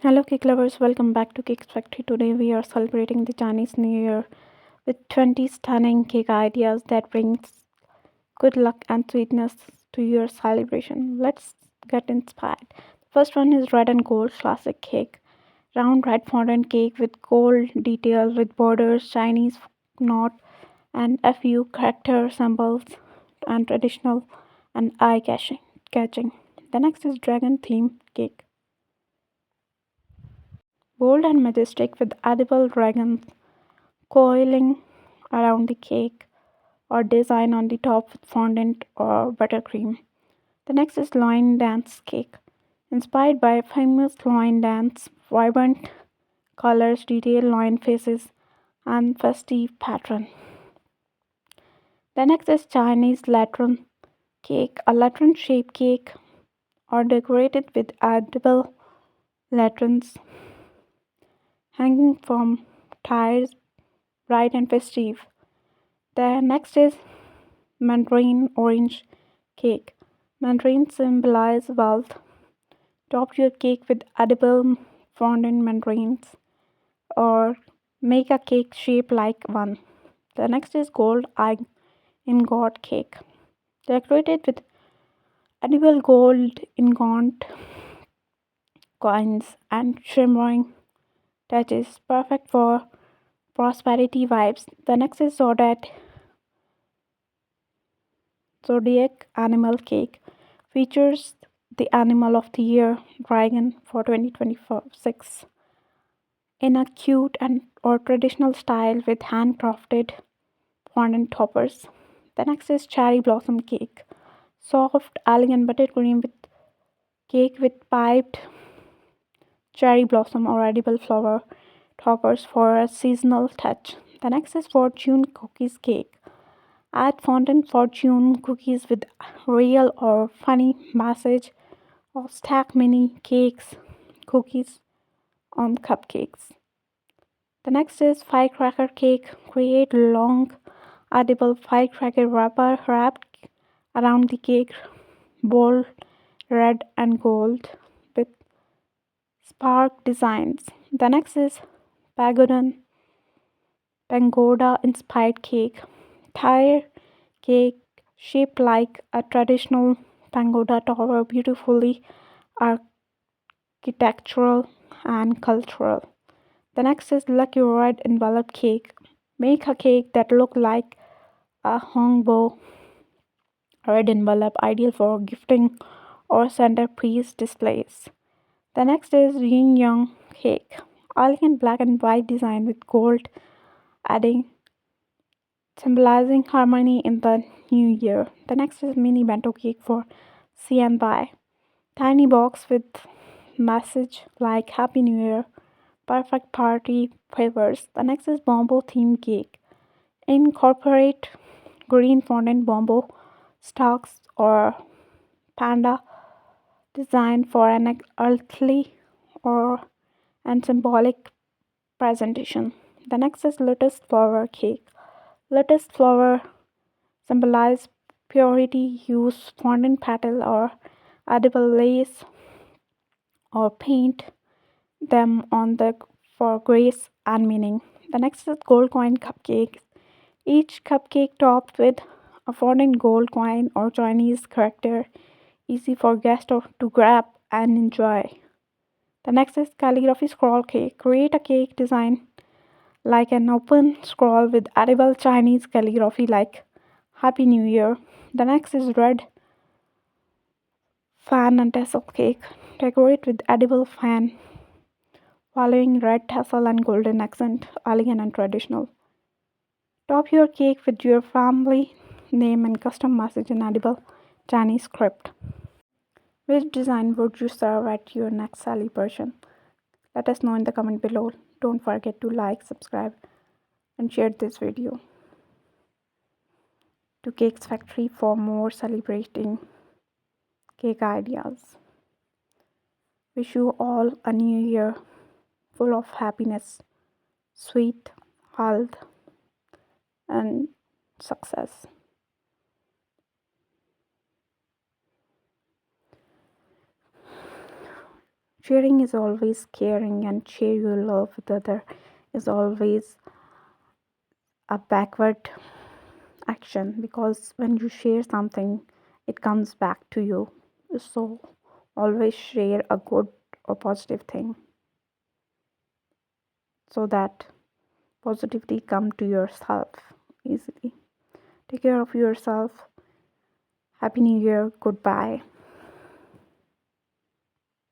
Hello, cake lovers. Welcome back to Cake Factory. Today we are celebrating the Chinese New Year with 20 stunning cake ideas that brings good luck and sweetness to your celebration. Let's get inspired. First one is red and gold classic cake. Round red fondant cake with gold detail with borders, Chinese knot, and a few character symbols and traditional and eye catching. The next is dragon theme cake. Bold and majestic with edible dragons coiling around the cake or design on the top with fondant or buttercream. The next is loin dance cake. Inspired by a famous loin dance, vibrant colors, detailed loin faces, and festive pattern. The next is Chinese lantern cake, a lantern shaped cake or decorated with edible lanterns hanging from tires, bright and festive. The next is mandarin orange cake. Mandarins symbolize wealth. Top your cake with edible fondant mandarins or make a cake shaped like one. The next is gold egg ingot cake. Decorated with edible gold ingot coins and shimmering touches, perfect for prosperity vibes. The next is zodiac animal cake. Features the animal of the year dragon for 2026 in a cute and or traditional style with handcrafted fondant toppers. The next is cherry blossom cake. Soft, elegant buttercream with cake with piped cherry blossom or edible flower toppers for a seasonal touch. The next is fortune cookies cake. Add fondant fortune cookies with real or funny message or stack mini cakes, cookies on cupcakes. The next is firecracker cake. Create long edible firecracker wrapper wrapped around the cake bowl red and gold with spark designs. The next is pagoda inspired cake. Tire cake shaped like a traditional pagoda tower, beautifully architectural and cultural. The next is lucky red envelope cake. Make a cake that look like a hongbo red envelope, ideal for gifting or centerpiece displays. The next is yin yang cake. Elegant black and white design with gold adding symbolizing harmony in the new year. The next is mini bento cake for see and buy. Tiny box with message like Happy New Year, perfect party favors. The next is bombo theme cake. Incorporate green fondant bombo stalks or panda design for an earthly or and symbolic presentation. The next is lotus flower cake. Lotus flower symbolize purity. Use fondant petal or edible lace or paint them on the for grace and meaning. The next is gold coin cupcake. Each cupcake topped with a fondant gold coin or Chinese character, easy for guests to grab and enjoy. The next is calligraphy scroll cake. Create a cake design like an open scroll with edible Chinese calligraphy like Happy New Year. The next is red fan and tassel cake. Decorate with edible fan following red tassel and golden accent, elegant and traditional. Top your cake with your family name and custom message in edible Chinese script. Which design would you serve at your next celebration? Let us know in the comment below. Don't forget to like, subscribe, and share this video to Cakes Factory for more celebrating cake ideas. Wish you all a new year full of happiness, sweet health, and success. Sharing is always caring, and share your love with other is always a backward action, because when you share something, it comes back to you. So always share a good or positive thing, so that positivity come to yourself easily. Take care of yourself. Happy New Year. Goodbye.